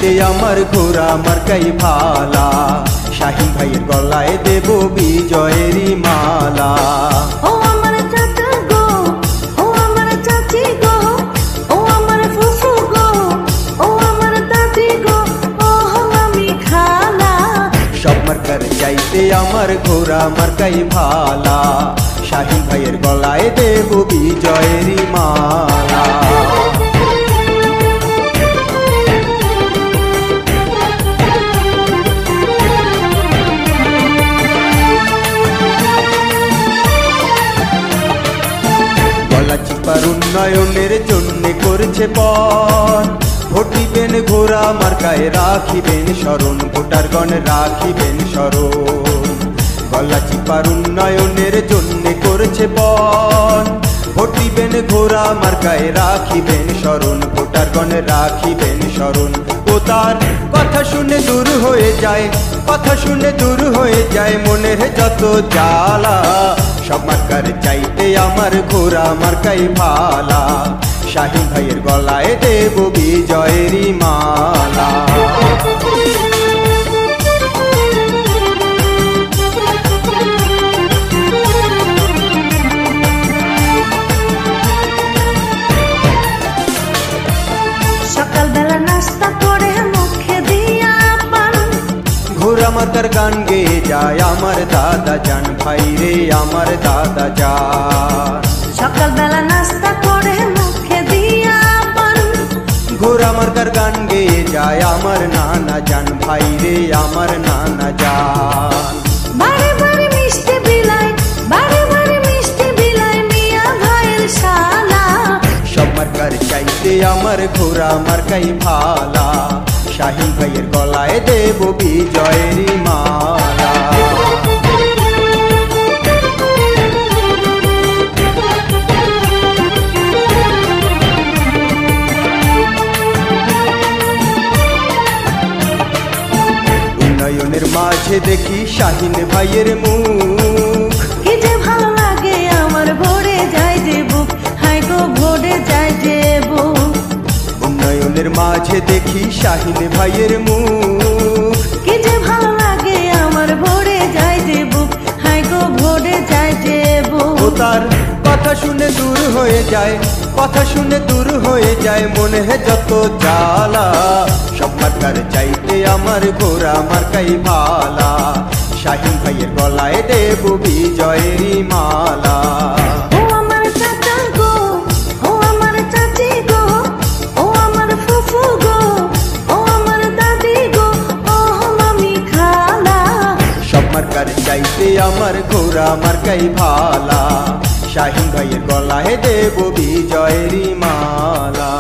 চাইতে আমার ঘোড়া মার্কাই ভালা, শাহিন ভাইয়ের গলায় দেব বিজয়েরই মালা। ও আমার চাচা গো, ও আমার চাচি গো, ও আমার ফুফু গো, ও আমার দাদি গো, ও আমি খালা। সব মার্কার চাইতে আমার ঘোড়া মার্কাই ভালা, শাহিন ভাইয়ের গলায় দেব বিজয়েরই মালা। গলাচিপার উন্নয়নের জন্য করছে পণ, ভোট দিবেন ঘোড়া মার্কায় রাখিবেন স্মরণ, ভোটারগণ রাখিবেন স্মরণ। গলাচিপার উন্নয়নের জন্য করছে পণ, ভোট দিবেন ঘোড়া মার্কায় রাখিবেন স্মরণ, ভোটারগণ রাখিবেন স্মরণ। ও তার কথা শুনে দূর হয়ে যায়, কথা শুনে দূর হয়ে যায় মনের যত জ্বালা। সব মার্কার চাইতে আমার ঘোড়া মার্কাই ভালা, শাহিন ভাইয়ের গলায় দেব বিজয়েরই মালা। সকালবেলা নাস্তা করে মুখে দিয়া পান, ঘোড়া মার্কার গান গেয়ে যায় আমার দাদা জান, ভাই রে আমার দাদা জান। সকালবেলা নাস্তা করে মুখে দিয়া পান, ঘোড়া মার্কার গান গেয়ে যায় আমার নানা জান, ভাই রে আমার নানা জান। বারে বারে মিষ্টি বিলাই, বারে বারে মিষ্টি বিলাই মিয়া ভাইয়ের শালা। সব মার্কার চাইতে আমার ঘোড়া মার্কাই ভালা, শাহিন ভাইয়ের গলায় দেব বিজয়েরই মালা। উন্নয়নের মাঝে দেখি শাহিন ভাইয়ের মুখ, কি যে ভালো লাগে আমার ভরে যায় যে বুক, হাই গো ভরে যায় যে বুক। উন্নয়নের মাঝে দেখি শাহিন ভাইয়ের মুখ, কি যে ভালো লাগে আমার ভরে যায় যে বুক, হাই গো ভরে যায় যে বুক। ও তার কথা শুনে দূর হয়ে যায়, কথা শুনে দূর হয়ে যায় মনে যত জ্বালা। সব মার্কার চাইতে আমার ঘোড়া মার্কাই ভালা, শাহিন ভাইয়ের গলায় দেব বিজয়েরই মালা। ও আমার চাচা গো, ও আমার চাচি গো, ও আমার ফুফু গো, ও আমার দাদি গো, ও আমি খালা। সব মার্কার চাইতে আমার ঘোড়া মার্কাই ভালা, শাহিন ভাইয়ের গলায় দেব বিজয়েরই মালা।